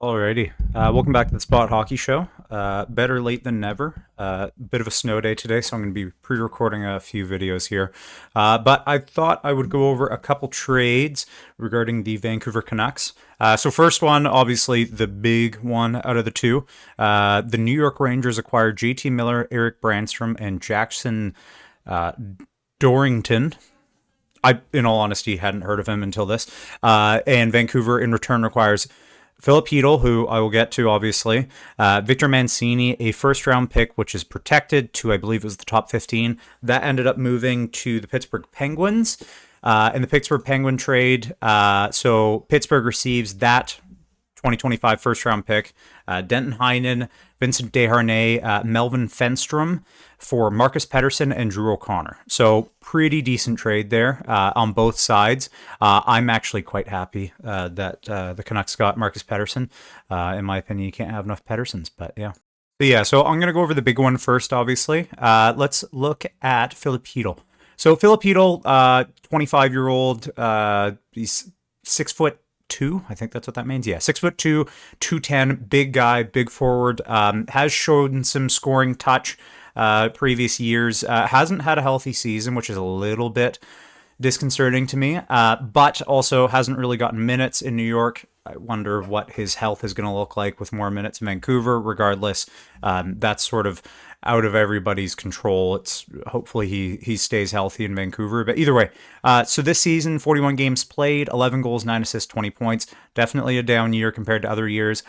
Alrighty, welcome back to the Spot Hockey Show. Better late than never. Bit of a snow day today, so I'm going to be pre-recording a few videos here. But I thought I would go over a couple trades regarding the Vancouver Canucks. So first one, obviously the big one out of the two. The New York Rangers acquired JT Miller, Eric Brandstrom, and Jackson Dorrington. I, in all honesty, hadn't heard of him until this. And Vancouver, in return, requires Philip Hedl, who I will get to, obviously. Victor Mancini, a first-round pick, which is protected to, I believe it was the top 15. That ended up moving to the Pittsburgh Penguins in the Pittsburgh Penguin trade. So Pittsburgh receives that 2025 first-round pick, Denton Heinen, Vincent Desharnais, Melvin Fenstrom for Marcus Pettersson and Drew O'Connor. So pretty decent trade there on both sides. I'm actually quite happy that the Canucks got Marcus Pettersson. In my opinion, you can't have enough Petterssons, but yeah. So I'm going to go over the big one first, obviously. Let's look at Philip Hedl. So Philip Hedl, 25-year-old, he's 6'2". I think that's what that means. Yeah, 6'2", 210, big guy, big forward. Has shown some scoring touch previous years. Hasn't had a healthy season, which is a little bit disconcerting to me. But also hasn't really gotten minutes in New York. I wonder what his health is going to look like with more minutes in Vancouver. Regardless, that's sort of out of everybody's control. It's hopefully he stays healthy in Vancouver. But either way, so this season, 41 games played, 11 goals, 9 assists, 20 points. Definitely a down year compared to other years.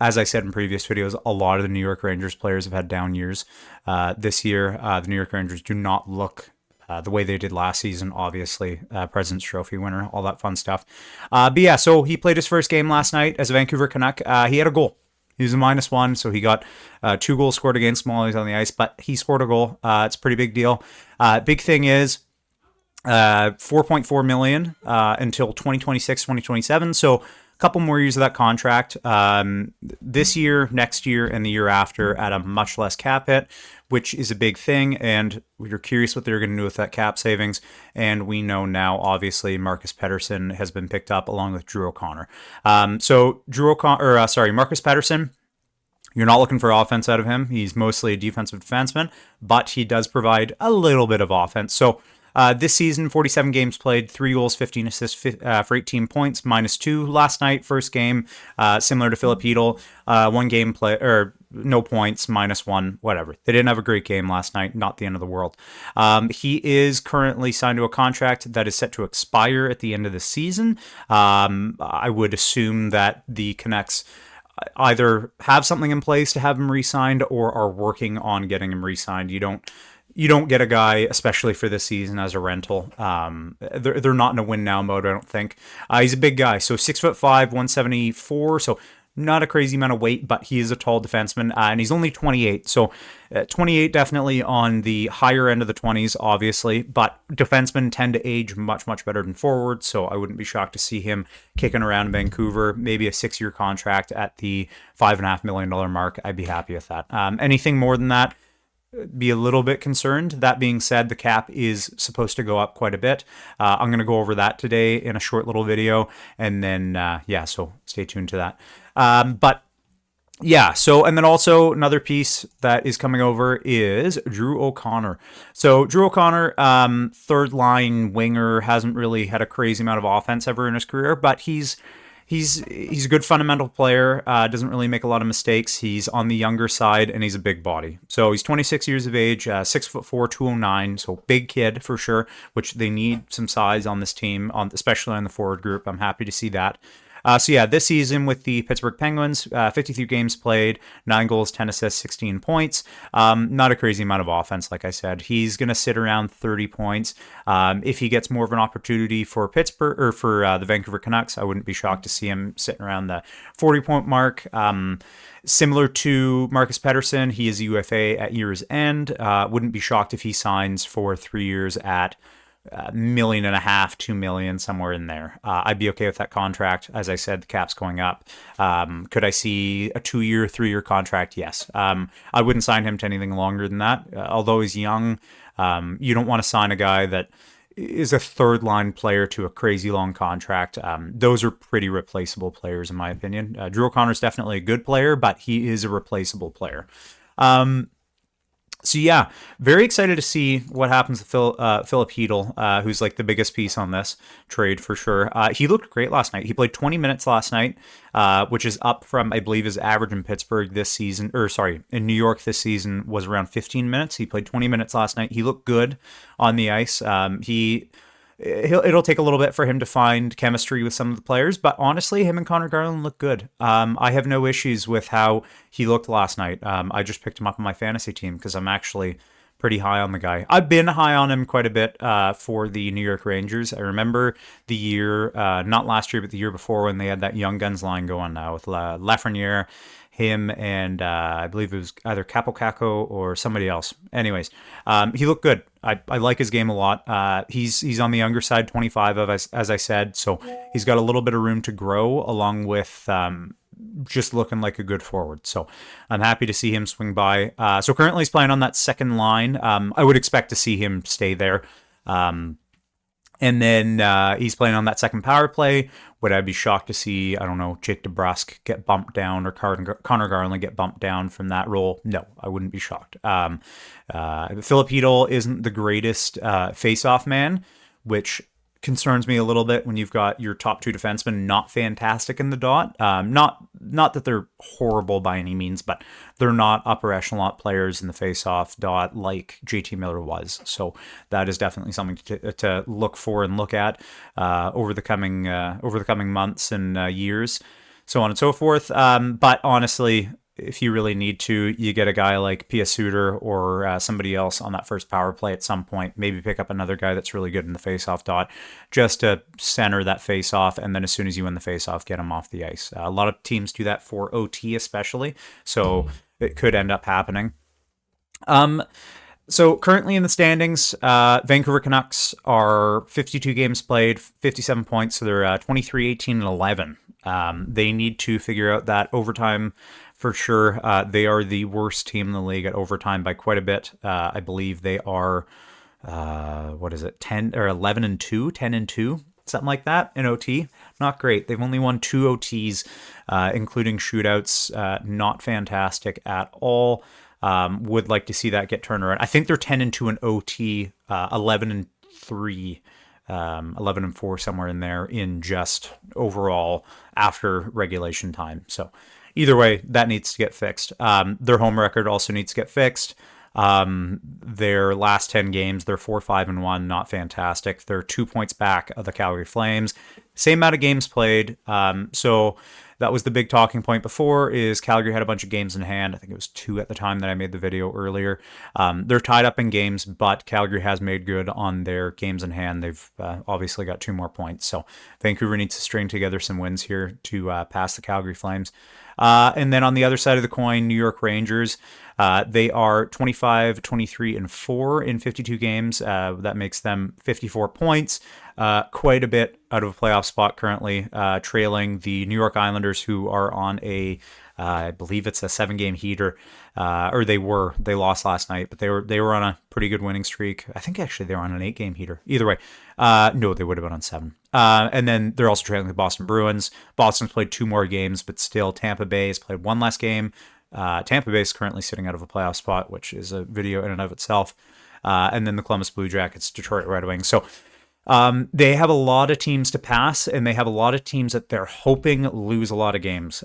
As I said in previous videos, a lot of the New York Rangers players have had down years. This year, the New York Rangers do not look the way they did last season, obviously. President's Trophy winner, all that fun stuff. But yeah, so he played his first game last night as a Vancouver Canuck. He had a goal. He was a -1, so he got 2 goals scored against him while he was on the ice, but he scored a goal. It's a pretty big deal. Big thing is, 4.4 million until 2026, 2027. So a couple more years of that contract. This year, next year, and the year after at a much less cap hit, which is a big thing. And we're curious what they're going to do with that cap savings. And we know now, obviously, Marcus Pettersson has been picked up along with Drew O'Connor. Marcus Pettersson. You're not looking for offense out of him. He's mostly a defensive defenseman, but he does provide a little bit of offense. So this season, 47 games played, 3 goals, 15 assists for 18 points, -2 last night, first game, similar to Philip Hedl, 1 game play, or no points, -1, whatever. They didn't have a great game last night, not the end of the world. He is currently signed to a contract that is set to expire at the end of the season. I would assume that the Canucks either have something in place to have him re-signed or are working on getting him re-signed. You don't get a guy, especially for this season, as a rental. They're not in a win now mode, I don't think. He's a big guy, so 6'5", 174, so not a crazy amount of weight, but he is a tall defenseman, and he's only 28. So 28 definitely on the higher end of the 20s, obviously, but defensemen tend to age much, much better than forwards, so I wouldn't be shocked to see him kicking around in Vancouver. Maybe a 6-year contract at the $5.5 million mark. I'd be happy with that. Anything more than that, be a little bit concerned. That being said, the cap is supposed to go up quite a bit. I'm going to go over that today in a short little video, and then so stay tuned to that. And then also another piece that is coming over is Drew O'Connor. So Drew O'Connor, third line winger, hasn't really had a crazy amount of offense ever in his career, but he's a good fundamental player, doesn't really make a lot of mistakes. He's on the younger side, and he's a big body. So he's 26 years of age, 6'4", 209, so big kid for sure, which they need some size on this team, especially on the forward group. I'm happy to see that. This season with the Pittsburgh Penguins, 53 games played, 9 goals, 10 assists, 16 points. Not a crazy amount of offense, like I said. He's going to sit around 30 points. If he gets more of an opportunity for Pittsburgh or for the Vancouver Canucks, I wouldn't be shocked to see him sitting around the 40-point mark. Similar to Marcus Pettersson, he is a UFA at year's end. Wouldn't be shocked if he signs for 3 years at $1.5 million, $2 million, somewhere in there. I'd be okay with that contract. As I said, the cap's going up. Could I see a 2-year, 3-year contract? Yes. I wouldn't sign him to anything longer than that. Although he's young, you don't want to sign a guy that is a third line player to a crazy long contract. Those are pretty replaceable players, in my opinion. Drew O'Connor's definitely a good player, but he is a replaceable player. So yeah, very excited to see what happens to Philip Hedl, who's like the biggest piece on this trade for sure. He looked great last night. He played 20 minutes last night, which is up from, I believe, his average in Pittsburgh this season, or sorry, in New York this season was around 15 minutes. He played 20 minutes last night. He looked good on the ice. It'll take a little bit for him to find chemistry with some of the players, but honestly, him and Connor Garland look good. I have no issues with how he looked last night. I just picked him up on my fantasy team because I'm actually pretty high on the guy. I've been high on him quite a bit for the New York Rangers. I remember the year, not last year, but the year before when they had that Young Guns line going with Lafreniere, him, and I believe it was either Capo or somebody else. Anyways, he looked good. I like his game a lot. He's on the younger side, 25 as I said, so he's got a little bit of room to grow along with just looking like a good forward. So I'm happy to see him swing by. So currently he's playing on that second line. I would expect to see him stay there. And then he's playing on that second power play. Would I be shocked to see, I don't know, Jake DeBrusk get bumped down or Connor Garland get bumped down from that role? No, I wouldn't be shocked. Philip Hedl isn't the greatest face-off man, which concerns me a little bit when you've got your top two defensemen not fantastic in the dot. Not that they're horrible by any means, but they're not upper echelon players in the face-off dot like JT Miller was. So that is definitely something to look for and look at over the coming months and years, so on and so forth. But honestly, if you really need to, you get a guy like Pia Suter or somebody else on that first power play at some point. Maybe pick up another guy that's really good in the face-off dot just to center that face-off, and then as soon as you win the face-off, get him off the ice. A lot of teams do that for OT especially, so it could end up happening. So currently in the standings, Vancouver Canucks are 52 games played, 57 points, so they're 23, 18, and 11. They need to figure out that overtime for sure. They are the worst team in the league at overtime by quite a bit. I believe they are, 10 or 11 and 2, 10 and 2, something like that in OT. Not great. They've only won 2 OTs, including shootouts. Not fantastic at all. Would like to see that get turned around. I think they're 10 and 2 in OT, 11 and 3. 11 and 4 somewhere in there in just overall after regulation time. So either way, that needs to get fixed. Their home record also needs to get fixed. Their last 10 games, they're 4-5-1, not fantastic. They're 2 points back of the Calgary Flames. Same amount of games played. So that was the big talking point before, is Calgary had a bunch of games in hand. I think it was 2 at the time that I made the video earlier. They're tied up in games, but Calgary has made good on their games in hand. They've obviously got 2 more points. So Vancouver needs to string together some wins here to pass the Calgary Flames. And then on the other side of the coin, New York Rangers, they are 25, 23, and 4 in 52 games. That makes them 54 points, quite a bit out of a playoff spot currently, trailing the New York Islanders, who are on I believe it's a 7-game heater, or they lost last night, but they were on a pretty good winning streak. I think actually they were on an 8-game heater. Either way, no, they would have been on 7. And then they're also trailing the Boston Bruins. Boston's played 2 more games, but still Tampa Bay has played 1 less game. Tampa Bay is currently sitting out of a playoff spot, which is a video in and of itself. And then the Columbus Blue Jackets, Detroit Red Wings. So they have a lot of teams to pass, and they have a lot of teams that they're hoping lose a lot of games.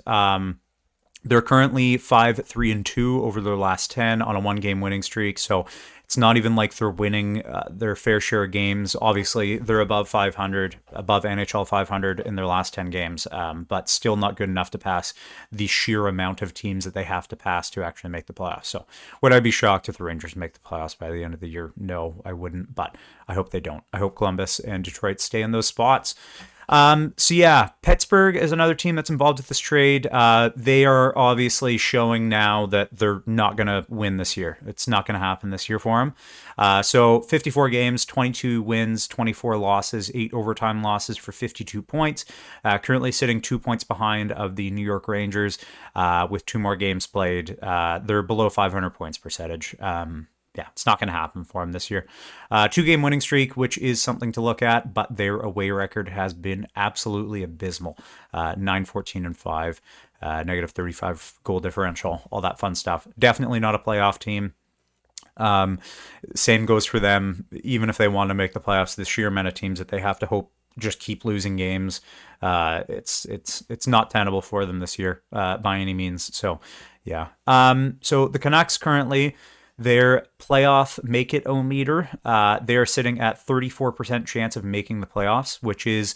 They're currently 5-3-2 over their last 10 on a 1-game winning streak. So it's not even like they're winning their fair share of games. Obviously, they're above 500, above NHL 500 in their last 10 games, but still not good enough to pass the sheer amount of teams that they have to pass to actually make the playoffs. So would I be shocked if the Rangers make the playoffs by the end of the year? No, I wouldn't, but I hope they don't. I hope Columbus and Detroit stay in those spots. So yeah, Pittsburgh is another team that's involved with this trade. They are obviously showing now that they're not going to win this year. It's not going to happen this year for them. So 54 games, 22 wins, 24 losses, 8 overtime losses for 52 points. Currently sitting 2 points behind of the New York Rangers with 2 more games played. They're below 500 points percentage. yeah, it's not going to happen for him this year. 2-game winning streak, which is something to look at, but their away record has been absolutely abysmal. 9-14-5, negative 35 goal differential, all that fun stuff. Definitely not a playoff team. Same goes for them. Even if they want to make the playoffs, the sheer amount of teams that they have to hope just keep losing games, it's not tenable for them this year by any means. So, yeah. So the Canucks currently, their playoff make-it-o meter, they are sitting at 34% chance of making the playoffs, which is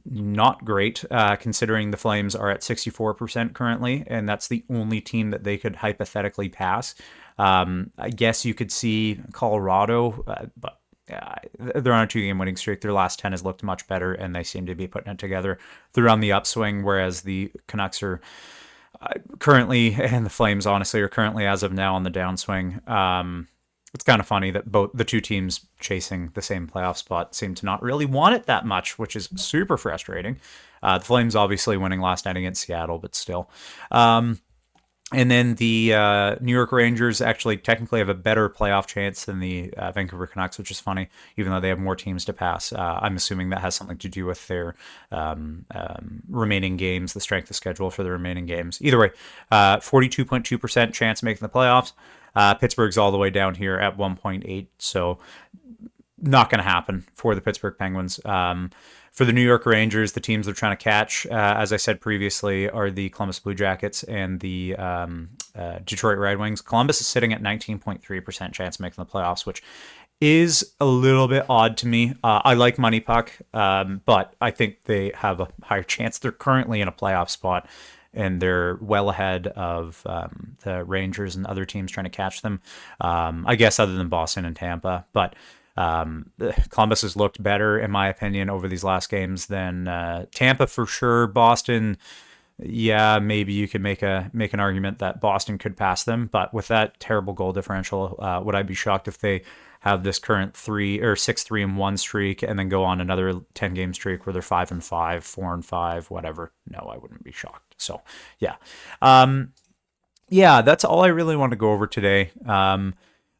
not great, considering the Flames are at 64% currently, and that's the only team that they could hypothetically pass. I guess you could see Colorado, but they're on a 2-game winning streak. Their last 10 has looked much better, and they seem to be putting it together. They're on the upswing, whereas the Canucks are currently, and the Flames honestly are currently, as of now, on the downswing. It's kind of funny that both the two teams chasing the same playoff spot seem to not really want it that much, which is super frustrating. The Flames obviously winning last night against Seattle, but still. And then the New York Rangers actually technically have a better playoff chance than the Vancouver Canucks, which is funny, even though they have more teams to pass. I'm assuming that has something to do with their remaining games, the strength of schedule for the remaining games. Either way, 42.2% chance of making the playoffs. Pittsburgh's all the way down here at 1.8, so not going to happen for the Pittsburgh Penguins. For the New York Rangers, the teams they're trying to catch, as I said previously, are the Columbus Blue Jackets and the Detroit Red Wings. Columbus is sitting at 19.3% chance of making the playoffs, which is a little bit odd to me. I like Money Puck, but I think they have a higher chance. They're currently in a playoff spot, and they're well ahead of the Rangers and other teams trying to catch them. I guess other than Boston and Tampa, but Columbus has looked better, in my opinion, over these last games than Tampa for sure. Boston, yeah, maybe you could make an argument that Boston could pass them, but with that terrible goal differential, would I be shocked if they have this current 6-3-1 streak and then go on another 10-game streak where they're 5-5, 4-5, whatever? No, I wouldn't be shocked. So, yeah. Yeah, that's all I really want to go over today.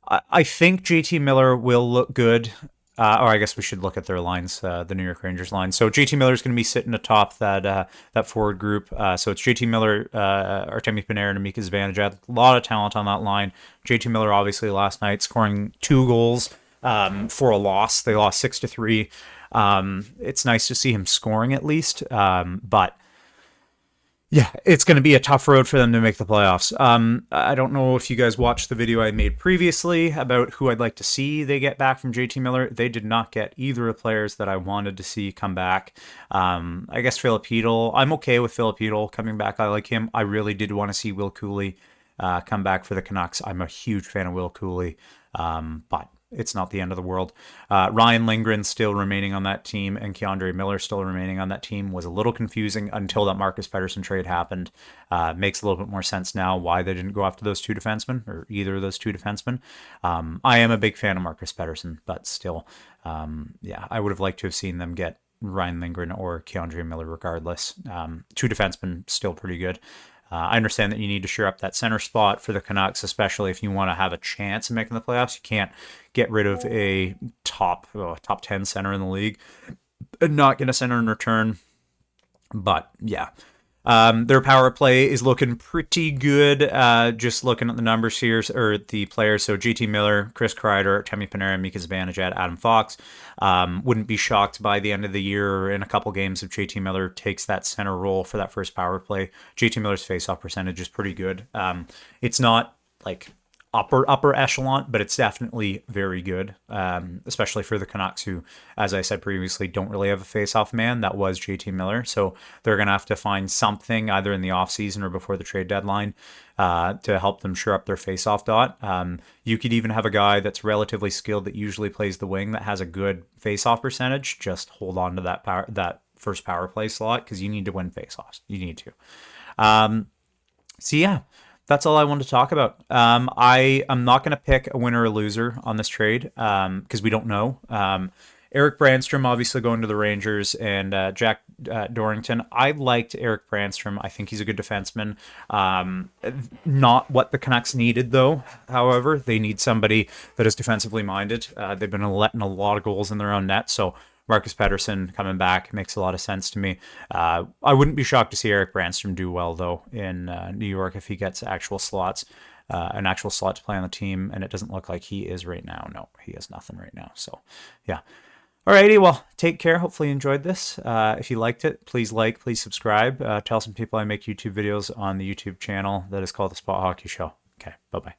I think JT Miller will look good. Or I guess we should look at their lines, the New York Rangers line. So JT Miller is going to be sitting atop that forward group. So it's JT Miller, Artemi Panarin, and Mika Zibanejad. A lot of talent on that line. JT Miller, obviously, last night scoring 2 goals for a loss. They lost 6-3. It's nice to see him scoring at least, but yeah, it's going to be a tough road for them to make the playoffs. I don't know if you guys watched the video I made previously about who I'd like to see they get back from JT Miller. They did not get either of the players that I wanted to see come back. I guess Filipino. I'm okay with Filipino coming back. I like him. I really did want to see Will Cooley come back for the Canucks. I'm a huge fan of Will Cooley, but it's not the end of the world. Ryan Lindgren still remaining on that team and Keandre Miller still remaining on that team was a little confusing until that Marcus Pettersson trade happened. Makes a little bit more sense now why they didn't go after those 2 defensemen or either of those 2 defensemen. I am a big fan of Marcus Pettersson, but still, yeah, I would have liked to have seen them get Ryan Lindgren or Keandre Miller regardless. 2 defensemen still pretty good. I understand that you need to shore up that center spot for the Canucks, especially if you want to have a chance of making the playoffs. You can't get rid of a top 10 center in the league and not get a center in return. But yeah, their power play is looking pretty good. Just looking at the numbers here, or the players. So JT Miller, Chris Kreider, Artemi Panarin, Mika Zibanejad, Adam Fox. Wouldn't be shocked by the end of the year or in a couple games if JT Miller takes that center role for that first power play. JT Miller's faceoff percentage is pretty good. It's not like upper echelon, but it's definitely very good, especially for the Canucks, who, as I said previously, don't really have a face-off man. That was JT Miller, so they're going to have to find something either in the offseason or before the trade deadline to help them shore up their face-off dot. You could even have a guy that's relatively skilled that usually plays the wing that has a good face-off percentage. Just hold on to that first power play slot because you need to win face-offs. You need to. So yeah. That's all I wanted to talk about. I am not going to pick a winner or loser on this trade because we don't know. Eric Brandstrom obviously going to the Rangers, and Jack Dorrington. I liked Eric Brandstrom. I think he's a good defenseman. Not what the Canucks needed, though. However, they need somebody that is defensively minded. They've been letting a lot of goals in their own net, so Marcus Pettersson coming back makes a lot of sense to me. I wouldn't be shocked to see Eric Brandstrom do well, though, in New York if he gets actual slots. An actual slot to play on the team, and it doesn't look like he is right now. No, he has nothing right now. So, yeah. Alrighty, well, take care. Hopefully you enjoyed this. If you liked it, please like, please subscribe. Tell some people I make YouTube videos on the YouTube channel that is called The Spot Hockey Show. Okay, bye-bye.